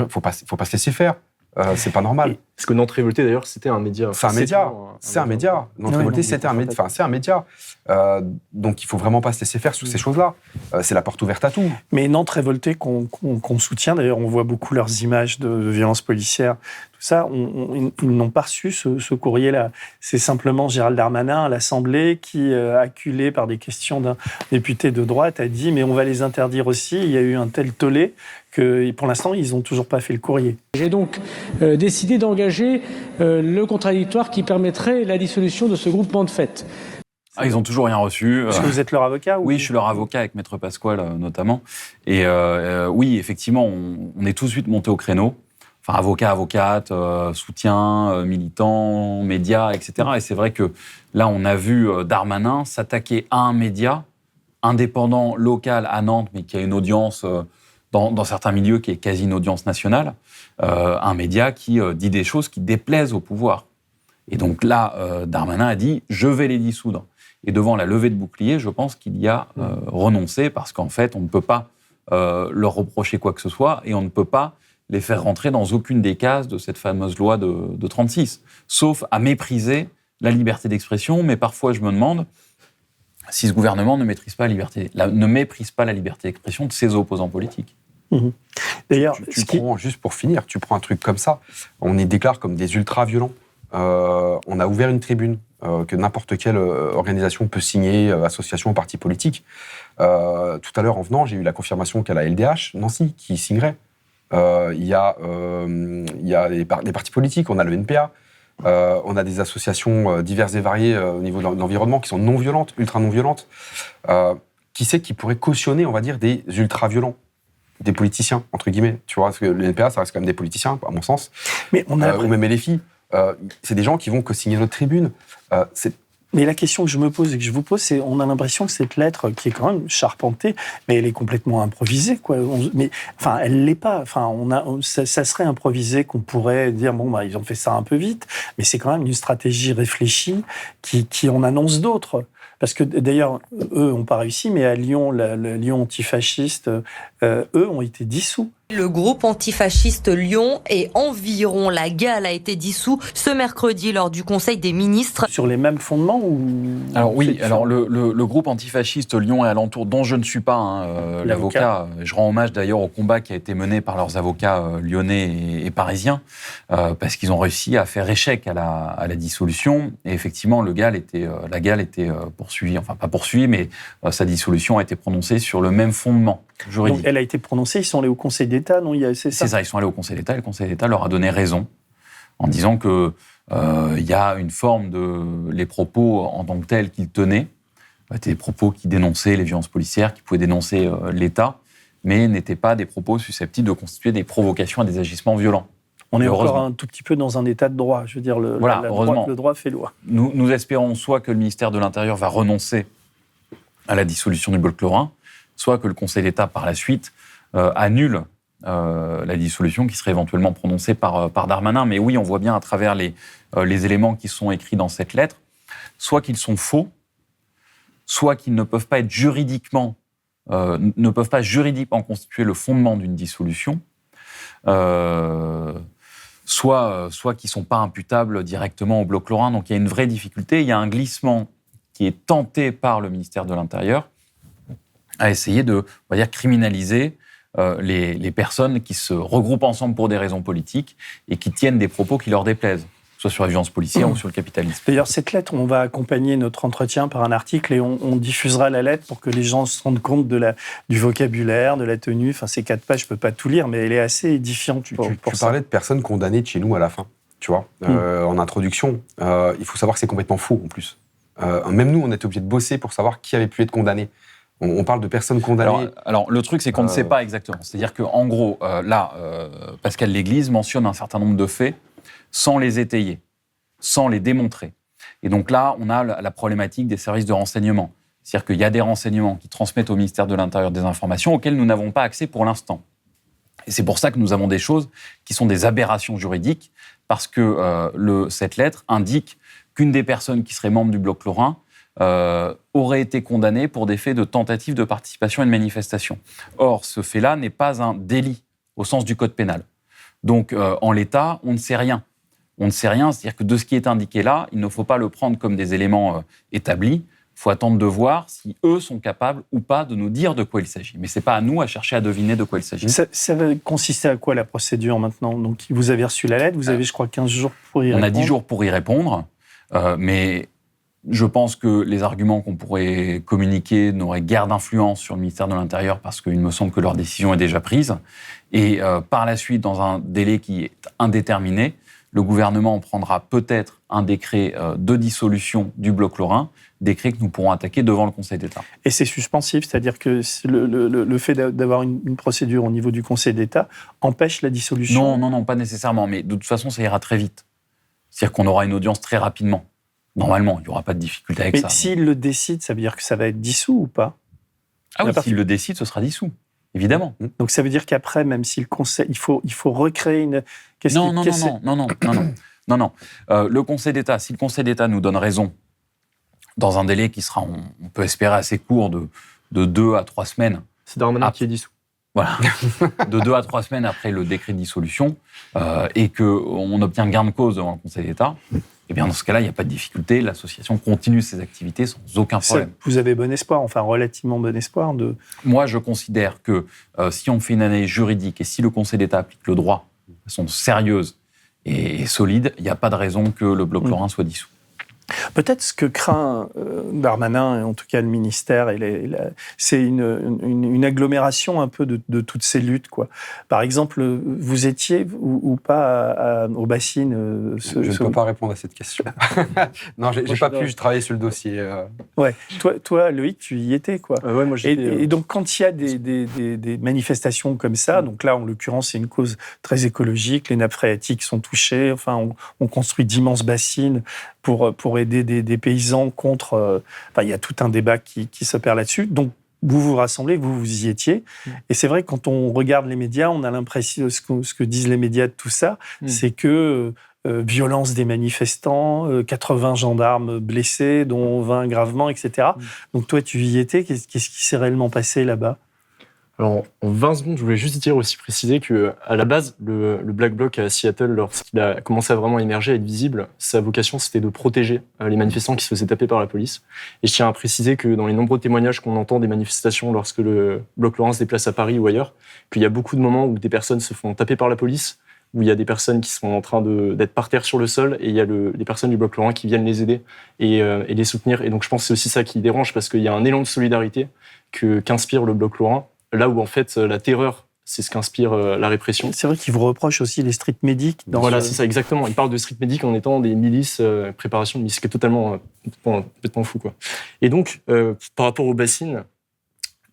Faut pas se laisser faire. C'est pas normal. Parce que Nantes Révoltée, d'ailleurs, c'était un média. C'est un média. Nantes Révoltée, c'est un média. Donc, il faut vraiment pas se laisser faire sur ces choses-là. C'est la porte ouverte à tout. Mais Nantes Révoltée, qu'on soutient, d'ailleurs, on voit beaucoup leurs images de violences policières, tout ça, ils n'ont pas reçu ce courrier-là. C'est simplement Gérald Darmanin à l'Assemblée qui, acculé par des questions d'un député de droite, a dit « mais on va les interdire aussi ». Il y a eu un tel tollé que, pour l'instant, ils n'ont toujours pas fait le courrier. J'ai donc décidé d'engager le contradictoire qui permettrait la dissolution de ce groupement de fait. Ils n'ont toujours rien reçu. Est-ce que vous êtes leur avocat? Oui, je suis leur avocat avec Maître Pasquale notamment. Et oui, effectivement, on est tout de suite monté au créneau. Enfin, avocat, avocate, soutien, militants, médias, etc. Et c'est vrai que là, on a vu Darmanin s'attaquer à un média indépendant, local à Nantes, mais qui a une audience dans certains milieux qui est quasi une audience nationale. Un média qui dit des choses qui déplaisent au pouvoir. Et donc là, Darmanin a dit « je vais les dissoudre ». Et devant la levée de bouclier, je pense qu'il y a renoncé, parce qu'en fait, on ne peut pas leur reprocher quoi que ce soit, et on ne peut pas les faire rentrer dans aucune des cases de cette fameuse loi de 36, sauf à mépriser la liberté d'expression. Mais parfois, je me demande si ce gouvernement ne méprise pas la liberté d'expression de ses opposants politiques. D'ailleurs, juste pour finir, tu prends un truc comme ça, on les déclare comme des ultra-violents. On a ouvert une tribune que n'importe quelle organisation peut signer, association, parti politique. Tout à l'heure, en venant, j'ai eu la confirmation qu'il y a la LDH, Nancy, qui signerait. Il y a les partis politiques, on a le NPA, on a des associations diverses et variées au niveau de l'environnement qui sont non-violentes, ultra-non-violentes. Qui c'est qui pourrait cautionner, on va dire, des ultra-violents? Des politiciens, entre guillemets. Tu vois, parce que le NPA, ça reste quand même des politiciens, à mon sens. Mais on a ou même les filles. C'est des gens qui vont co-signer notre tribune. Mais la question que je me pose et que je vous pose, c'est on a l'impression que cette lettre, qui est quand même charpentée, mais elle est complètement improvisée, quoi. Elle l'est pas. Enfin, ça serait improvisé qu'on pourrait dire bon, bah, ils ont fait ça un peu vite, mais c'est quand même une stratégie réfléchie qui en annonce d'autres. Parce que d'ailleurs, eux n'ont pas réussi, mais à Lyon, le Lyon antifasciste, eux ont été dissous. Le groupe antifasciste Lyon et environ la GAL a été dissous ce mercredi lors du Conseil des ministres. Sur les mêmes fondements ou... Alors oui, alors le groupe antifasciste Lyon et alentour, dont je ne suis pas l'avocat, je rends hommage d'ailleurs au combat qui a été mené par leurs avocats lyonnais et parisiens, parce qu'ils ont réussi à faire échec à la dissolution. Et effectivement, la GAL était poursuivie, enfin pas poursuivie, mais sa dissolution a été prononcée sur le même fondement juridique. Donc elle a été prononcée, ils sont allés au Conseil d'État, non? C'est ça, ils sont allés au Conseil d'État, et le Conseil d'État leur a donné raison en disant que il y a une forme les propos en tant que tels qu'ils tenaient, étaient des propos qui dénonçaient les violences policières, qui pouvaient dénoncer l'État, mais n'étaient pas des propos susceptibles de constituer des provocations à des agissements violents. On est encore un tout petit peu dans un état de droit, je veux dire, le droit fait loi. Nous espérons soit que le ministère de l'Intérieur va renoncer à la dissolution du Bloc Lorrain, soit que le Conseil d'État, par la suite, annule la dissolution qui serait éventuellement prononcée par Darmanin. Mais oui, on voit bien à travers les éléments qui sont écrits dans cette lettre, soit qu'ils sont faux, soit qu'ils ne peuvent pas être juridiquement constituer le fondement d'une dissolution, soit qu'ils ne sont pas imputables directement au Bloc Lorrain. Donc il y a une vraie difficulté, il y a un glissement qui est tenté par le ministère de l'Intérieur à essayer de, on va dire, criminaliser les personnes qui se regroupent ensemble pour des raisons politiques et qui tiennent des propos qui leur déplaisent, soit sur la violence policière ou sur le capitalisme. D'ailleurs, cette lettre, on va accompagner notre entretien par un article et on diffusera la lettre pour que les gens se rendent compte du vocabulaire, de la tenue. Enfin, ces 4 pages, je ne peux pas tout lire, mais elle est assez édifiante. Tu parlais de personnes condamnées de chez nous à la fin, tu vois, en introduction. Il faut savoir que c'est complètement faux, en plus. Même nous, on était obligés de bosser pour savoir qui avait pu être condamné. On parle de personnes condamnées. Alors le truc, c'est qu'on ne sait pas exactement. C'est-à-dire qu'en gros, Pascal Léglise mentionne un certain nombre de faits sans les étayer, sans les démontrer. Et donc là, on a la problématique des services de renseignement. C'est-à-dire qu'il y a des renseignements qui transmettent au ministère de l'Intérieur des informations auxquelles nous n'avons pas accès pour l'instant. Et c'est pour ça que nous avons des choses qui sont des aberrations juridiques, parce que cette lettre indique qu'une des personnes qui serait membre du Bloc Lorrain aurait été condamné pour des faits de tentative de participation à une manifestation. Or, ce fait-là n'est pas un délit au sens du code pénal. Donc, en l'état, on ne sait rien. On ne sait rien, c'est-à-dire que de ce qui est indiqué là, il ne faut pas le prendre comme des éléments établis. Il faut attendre de voir si eux sont capables ou pas de nous dire de quoi il s'agit. Mais ce n'est pas à nous à chercher à deviner de quoi il s'agit. Ça va consister à quoi la procédure maintenant? Donc, vous avez reçu la lettre, vous avez, je crois, 15 jours pour y répondre. On a 10 jours pour y répondre, mais je pense que les arguments qu'on pourrait communiquer n'auraient guère d'influence sur le ministère de l'Intérieur parce qu'il me semble que leur décision est déjà prise. Et par la suite, dans un délai qui est indéterminé, le gouvernement prendra peut-être un décret de dissolution du Bloc Lorrain, décret que nous pourrons attaquer devant le Conseil d'État. Et c'est suspensif, c'est-à-dire que le fait d'avoir une procédure au niveau du Conseil d'État empêche la dissolution? Non, pas nécessairement, mais de toute façon, ça ira très vite. C'est-à-dire qu'on aura une audience très rapidement. Normalement, il n'y aura pas de difficulté avec ça. Mais s'il le décide, ça veut dire que ça va être dissous ou pas? Ah oui, s'il le décide, ce sera dissous, évidemment. Donc ça veut dire qu'après, même si le Conseil, il faut recréer une... Non. Le Conseil d'État, si le Conseil d'État nous donne raison dans un délai qui sera, on peut espérer, assez court, de 2 à 3 semaines. C'est Darmanin qui est dissous. Voilà, de 2 à 3 semaines après le décret de dissolution, et qu'on obtient gain de cause devant le Conseil d'État, eh bien dans ce cas-là, il n'y a pas de difficulté, l'association continue ses activités sans aucun problème. Vous avez bon espoir, enfin relativement bon espoir de... Moi, je considère que si on fait une analyse juridique et si le Conseil d'État applique le droit de façon sérieuse et solide, il n'y a pas de raison que le Bloc Lorrain soit dissous. Peut-être ce que craint Darmanin, et en tout cas le ministère, c'est une agglomération un peu de toutes ces luttes, quoi. Par exemple, vous étiez ou pas au Bassine Je ne peux pas répondre à cette question. Non, j'ai pas pu, je travaillais sur le dossier. Ouais. Toi, Loïc, tu y étais, quoi. Ouais, moi, et donc, quand il y a des manifestations comme ça, donc là, en l'occurrence, c'est une cause très écologique, les nappes phréatiques sont touchées, enfin, on construit d'immenses bassines pour aider des paysans contre... Enfin, il y a tout un débat qui s'opère là-dessus. Donc, vous vous rassemblez, vous y étiez. Et c'est vrai que quand on regarde les médias, on a l'impression, ce que disent les médias de tout ça, c'est que violence des manifestants, 80 gendarmes blessés, dont 20 gravement, etc. Donc toi, tu y étais. Qu'est-ce qui s'est réellement passé là-bas ? Alors, en 20 secondes, je voulais juste préciser qu'à la base, le Black Bloc à Seattle, lorsqu'il a commencé à vraiment émerger, à être visible, sa vocation, c'était de protéger les manifestants qui se faisaient taper par la police. Et je tiens à préciser que dans les nombreux témoignages qu'on entend des manifestations lorsque le Bloc Lorrain se déplace à Paris ou ailleurs, qu'il y a beaucoup de moments où des personnes se font taper par la police, où il y a des personnes qui sont en train d'être par terre sur le sol, et il y a les personnes du Bloc Lorrain qui viennent les aider et les soutenir. Et donc, je pense que c'est aussi ça qui dérange, parce qu'il y a un élan de solidarité qu'inspire le Bloc Lorrain. Là où, en fait, la terreur, c'est ce qu'inspire la répression. C'est vrai qu'ils vous reprochent aussi les street medics. Voilà, c'est ça, exactement. Ils parlent de street medics en étant des milices, préparation de milices, ce qui est complètement fou, quoi. Et donc, par rapport aux bassines,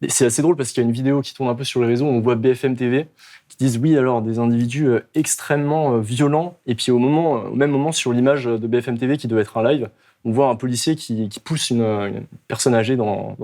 c'est assez drôle parce qu'il y a une vidéo qui tourne un peu sur les réseaux, on voit BFM TV qui disent oui, alors des individus extrêmement violents, et puis au même moment, sur l'image de BFM TV qui devait être un live, on voit un policier qui pousse une personne âgée dans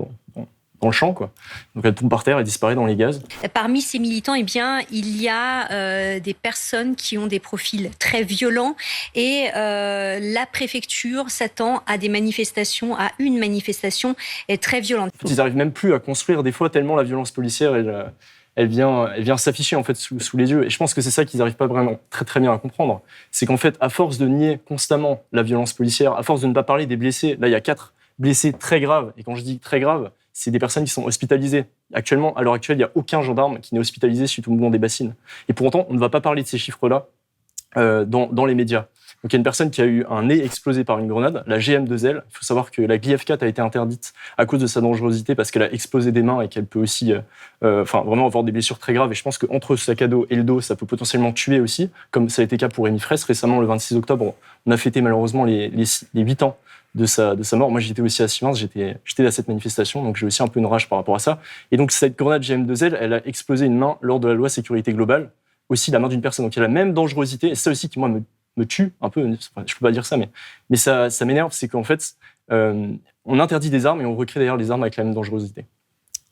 le champ, quoi. Donc elle tombe par terre et disparaît dans les gaz. Parmi ces militants, eh bien, il y a des personnes qui ont des profils très violents, et la préfecture s'attend à des manifestations, à une manifestation très violente. En fait, ils n'arrivent même plus à construire des fois tellement la violence policière elle vient s'afficher en fait sous les yeux. Et je pense que c'est ça qu'ils n'arrivent pas vraiment très très bien à comprendre. C'est qu'en fait, à force de nier constamment la violence policière, à force de ne pas parler des blessés, là il y a 4 blessés très graves. Et quand je dis très graves, c'est des personnes qui sont hospitalisées. Actuellement, à l'heure actuelle, il n'y a aucun gendarme qui n'est hospitalisé suite au mouvement des bassines. Et pour autant, on ne va pas parler de ces chiffres-là dans les médias. Donc il y a une personne qui a eu un nez explosé par une grenade, la GM2L. Il faut savoir que la Glyph4 a été interdite à cause de sa dangerosité parce qu'elle a explosé des mains et qu'elle peut aussi vraiment avoir des blessures très graves. Et je pense qu'entre ce sac à dos et le dos, ça peut potentiellement tuer aussi, comme ça a été le cas pour Rémi Fraisse. Récemment, le 26 octobre, on a fêté malheureusement les 8 ans de sa mort. Moi, j'étais aussi à Siemens, j'étais à cette manifestation, donc j'ai aussi un peu une rage par rapport à ça. Et donc, cette grenade GM2L, elle a explosé une main lors de la loi sécurité globale, aussi la main d'une personne. Donc, il y a la même dangerosité, et ça aussi qui, moi, me tue un peu. Je peux pas dire ça, mais ça m'énerve, c'est qu'en fait, on interdit des armes et on recrée d'ailleurs des armes avec la même dangerosité.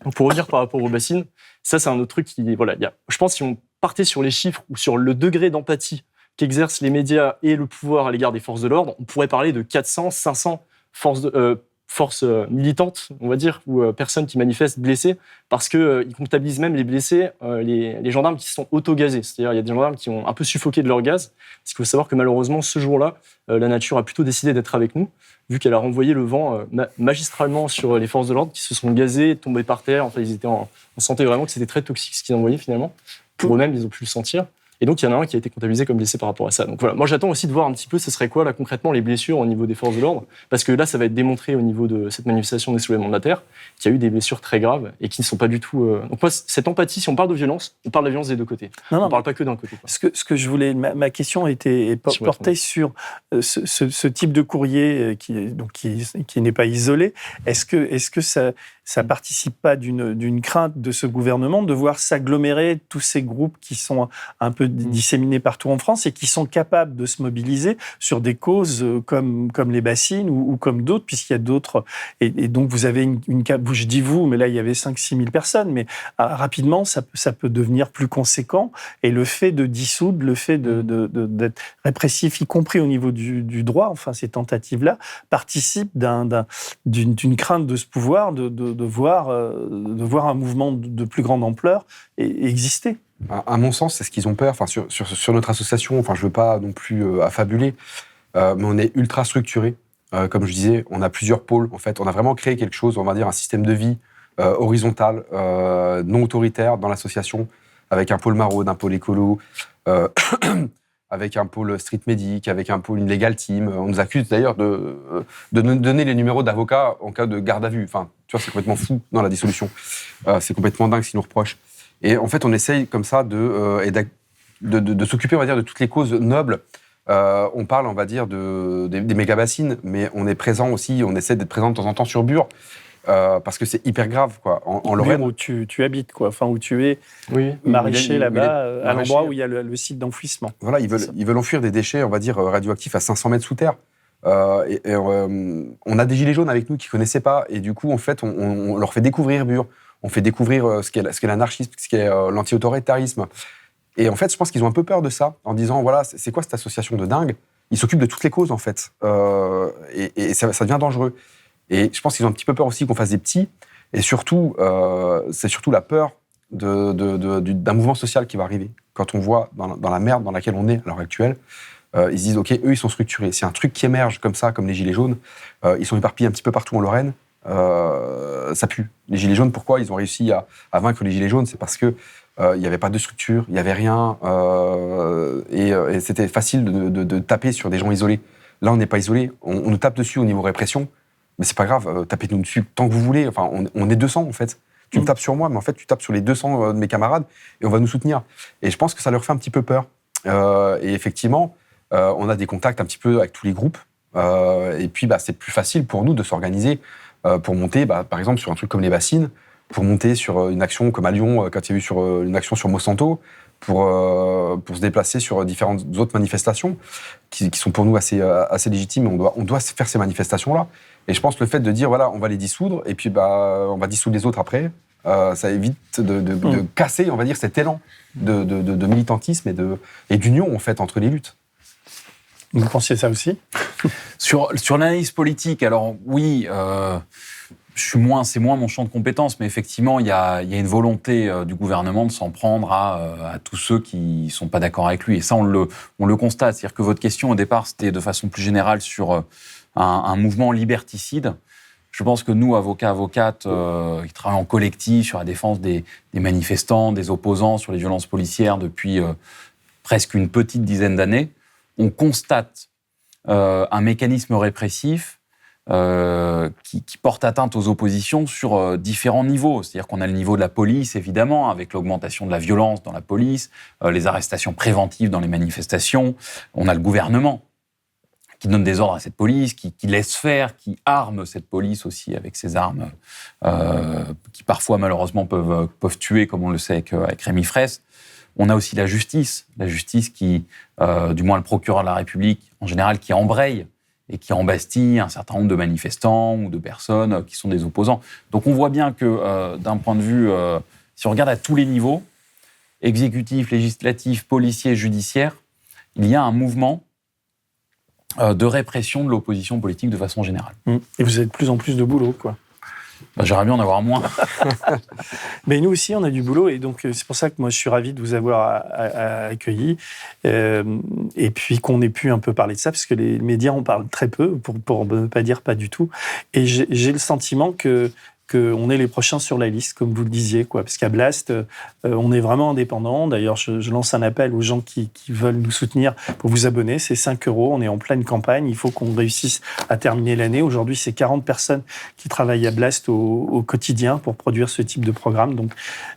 Donc, pour revenir par rapport aux bassines, ça, c'est un autre truc qui, voilà, je pense que si on partait sur les chiffres ou sur le degré d'empathie qu'exercent les médias et le pouvoir à l'égard des forces de l'ordre, on pourrait parler de 400, 500 forces militantes, on va dire, ou personnes qui manifestent blessées, parce qu'ils comptabilisent même les blessés, les gendarmes qui se sont auto-gazés. C'est-à-dire il y a des gendarmes qui ont un peu suffoqué de leur gaz. Parce qu'il faut savoir que malheureusement, ce jour-là, la nature a plutôt décidé d'être avec nous, vu qu'elle a renvoyé le vent magistralement sur les forces de l'ordre, qui se sont gazés, tombés par terre. Enfin, on sentait vraiment que c'était très toxique ce qu'ils envoyaient finalement. Pour eux-mêmes, ils ont pu le sentir. Et donc, il y en a un qui a été comptabilisé comme blessé par rapport à ça. Donc voilà, moi j'attends aussi de voir un petit peu ce serait quoi là concrètement les blessures au niveau des forces de l'ordre, parce que là ça va être démontré au niveau de cette manifestation des soulèvements de la terre qu'il y a eu des blessures très graves et qui ne sont pas du tout... Donc moi, cette empathie, si on parle de violence, on parle de la violence des deux côtés. On ne parle pas que d'un côté, quoi. Ce que je voulais... Ma question était portée sur ce type de courrier qui n'est pas isolé. Est-ce que ça participe pas d'une crainte de ce gouvernement de voir s'agglomérer tous ces groupes qui sont un peu disséminés partout en France et qui sont capables de se mobiliser sur des causes comme les bassines ou comme d'autres, puisqu'il y a d'autres... Et donc, vous avez je dis vous, mais là, il y avait 5-6 000 personnes, mais rapidement, ça peut devenir plus conséquent. Et le fait de dissoudre, le fait d'être répressif, y compris au niveau du droit, enfin, ces tentatives-là, participent d'une crainte de ce pouvoir, de voir un mouvement de plus grande ampleur exister. À mon sens, c'est ce qu'ils ont peur. Enfin, sur notre association, enfin, je veux pas non plus affabuler, mais on est ultra structuré. Comme je disais, on a plusieurs pôles. En fait, on a vraiment créé quelque chose, on va dire un système de vie horizontal, non autoritaire dans l'association, avec un pôle maraude, un pôle écolo, avec un pôle street medic, avec un pôle une legal team. On nous accuse d'ailleurs de nous donner les numéros d'avocats en cas de garde à vue. Enfin, tu vois, c'est complètement fou dans la dissolution. C'est complètement dingue ce qu'ils nous reprochent. Et en fait, on essaye comme ça de s'occuper, on va dire, de toutes les causes nobles. On parle, on va dire, des méga-bassines, mais on est présent aussi, on essaie d'être présent de temps en temps sur Bure, parce que c'est hyper grave, quoi. En Lorraine, où tu habites, quoi. Enfin, où tu es maraîcher là-bas, à l'endroit où il y a le site d'enfouissement. Voilà, ils veulent enfouir des déchets, on va dire, radioactifs à 500 mètres sous terre. On a des gilets jaunes avec nous qui ne connaissaient pas, et du coup, en fait, on leur fait découvrir Bure. On fait découvrir ce qu'est l'anarchisme, ce qu'est l'anti-autoritarisme. Et en fait, je pense qu'ils ont un peu peur de ça, en disant, voilà, c'est quoi cette association de dingue ? Ils s'occupent de toutes les causes, en fait. Et ça devient dangereux. Et je pense qu'ils ont un petit peu peur aussi qu'on fasse des petits. Et surtout, c'est surtout la peur d'un mouvement social qui va arriver. Quand on voit dans la merde dans laquelle on est à l'heure actuelle, ils se disent, OK, eux, ils sont structurés. C'est un truc qui émerge comme ça, comme les Gilets jaunes. Ils sont éparpillés un petit peu partout en Lorraine. Ça pue. Les Gilets jaunes, pourquoi ils ont réussi à vaincre les Gilets jaunes? C'est parce que il n'y avait pas de structure, il n'y avait rien, et c'était facile de taper sur des gens isolés. Là, on n'est pas isolés. On nous tape dessus au niveau répression, mais c'est pas grave, tapez-nous dessus tant que vous voulez. Enfin, on est 200, en fait. Tu me tapes sur moi, mais en fait, tu tapes sur les 200 de mes camarades, et on va nous soutenir. Et je pense que ça leur fait un petit peu peur. Et effectivement, on a des contacts un petit peu avec tous les groupes, et puis c'est plus facile pour nous de s'organiser pour monter, par exemple, sur un truc comme les bassines, pour monter sur une action comme à Lyon, quand il y a eu une action sur Monsanto, pour se déplacer sur différentes autres manifestations qui sont pour nous assez légitimes. On doit faire ces manifestations-là. Et je pense que le fait de dire, voilà, on va les dissoudre, et puis on va dissoudre les autres après, ça évite de casser, on va dire, cet élan de militantisme et d'union, en fait, entre les luttes. Vous pensiez ça aussi? Sur l'analyse politique, alors oui, c'est moins mon champ de compétences, mais effectivement, il y a une volonté du gouvernement de s'en prendre à tous ceux qui sont pas d'accord avec lui. Et ça, on le constate. C'est-à-dire que votre question, au départ, c'était de façon plus générale sur un mouvement liberticide. Je pense que nous, avocates, qui travaillent en collectif sur la défense des manifestants, des opposants, sur les violences policières depuis presque une petite dizaine d'années, on constate un mécanisme répressif qui porte atteinte aux oppositions sur différents niveaux. C'est-à-dire qu'on a le niveau de la police, évidemment, avec l'augmentation de la violence dans la police, les arrestations préventives dans les manifestations. On a le gouvernement qui donne des ordres à cette police, qui laisse faire, qui arme cette police aussi avec ses armes, qui parfois, malheureusement, peuvent tuer, comme on le sait avec Rémi Fraisse. On a aussi la justice qui, du moins le procureur de la République, en général, qui embraye et qui embastille un certain nombre de manifestants ou de personnes qui sont des opposants. Donc on voit bien que, d'un point de vue, si on regarde à tous les niveaux, exécutif, législatif, policier, judiciaire, il y a un mouvement de répression de l'opposition politique de façon générale. Et vous avez de plus en plus de boulot, quoi. J'aimerais bien en avoir moins. Mais nous aussi, on a du boulot, et donc c'est pour ça que moi, je suis ravi de vous avoir accueilli, et puis qu'on ait pu un peu parler de ça, parce que les médias en parlent très peu, pour ne pas dire pas du tout. Et j'ai le sentiment qu'on est les prochains sur la liste, comme vous le disiez, quoi. Parce qu'à Blast, on est vraiment indépendant. D'ailleurs, je lance un appel aux gens qui veulent nous soutenir pour vous abonner. C'est 5 €. On est en pleine campagne. Il faut qu'on réussisse à terminer l'année. Aujourd'hui, c'est 40 personnes qui travaillent à Blast au quotidien pour produire ce type de programme. Donc,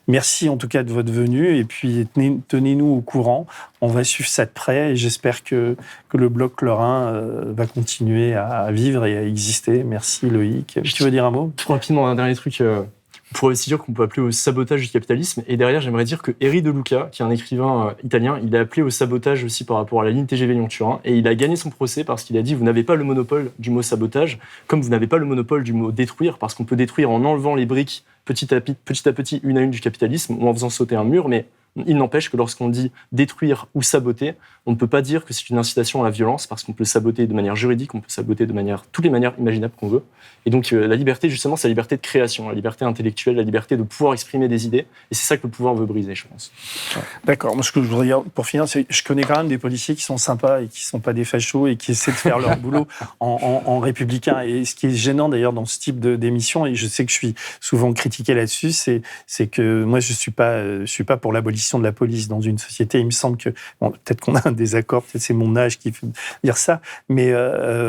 merci en tout cas de votre venue. Et puis, tenez-nous au courant. On va suivre ça de près. Et j'espère que le bloc lorrain va continuer à vivre et à exister. Merci Loïc. Tu veux dire un mot? Tout rapidement, un dernier truc. On pourrait aussi dire qu'on peut appeler au sabotage du capitalisme. Et derrière, j'aimerais dire que Eri De Luca, qui est un écrivain italien, il a appelé au sabotage aussi par rapport à la ligne TGV Lyon-Turin. Et il a gagné son procès parce qu'il a dit « Vous n'avez pas le monopole du mot sabotage, comme vous n'avez pas le monopole du mot détruire, parce qu'on peut détruire en enlevant les briques petit à petit, une à une du capitalisme, ou en faisant sauter un mur, mais il n'empêche que lorsqu'on dit détruire ou saboter, on ne peut pas dire que c'est une incitation à la violence, parce qu'on peut saboter de manière juridique, on peut saboter de toutes les manières imaginables qu'on veut. Et donc la liberté, justement, c'est la liberté de création, la liberté intellectuelle, la liberté de pouvoir exprimer des idées. Et c'est ça que le pouvoir veut briser, je pense. Ouais. D'accord. Moi, ce que je voudrais dire, pour finir, c'est que je connais quand même des policiers qui sont sympas et qui ne sont pas des fachos et qui essaient de faire leur boulot en républicain. Et ce qui est gênant, d'ailleurs, dans ce type d'émission, et je sais que je suis souvent critiqué là-dessus, c'est que moi, je suis pas pour l'abolition de la police dans une société. Il me semble que, peut-être qu'on a un désaccord, peut-être c'est mon âge qui fait dire ça, mais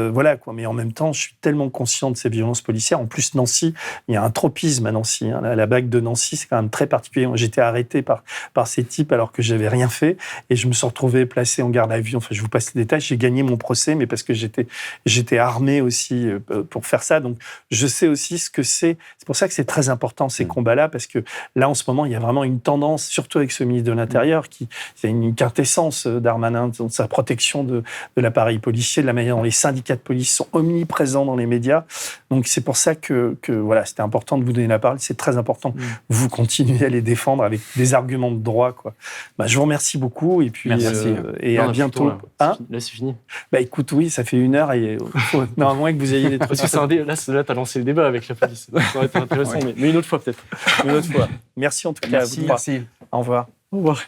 voilà, quoi. Mais en même temps, je suis tellement conscient de ces violences policières. En plus, Nancy, il y a un tropisme à Nancy. Hein. La BAC de Nancy, c'est quand même très particulier. J'étais arrêté par ces types alors que j'avais rien fait, et je me suis retrouvé placé en garde à vue. Enfin, je vous passe les détails. J'ai gagné mon procès, mais parce que j'étais armé aussi pour faire ça. Donc, je sais aussi ce que c'est. C'est pour ça que c'est très important, ces combats-là, parce que là, en ce moment, il y a vraiment une tendance, surtout avec ce le ministre de l'Intérieur, c'est une quintessence Darmanin, dans sa protection de l'appareil policier, de la manière dont les syndicats de police sont omniprésents dans les médias. Donc c'est pour ça que voilà, c'était important de vous donner la parole. C'est très important que vous continuez à les défendre avec des arguments de droit, quoi. Je vous remercie beaucoup et puis et à bientôt. Là, c'est fini. Écoute, oui, ça fait 1 heure et normalement que vous ayez des trucs. Parce que là, t'as lancé le débat avec la police. Ça aurait été intéressant, mais une autre fois peut-être. Une autre fois. Merci en tout cas. Merci. Au revoir. Au revoir.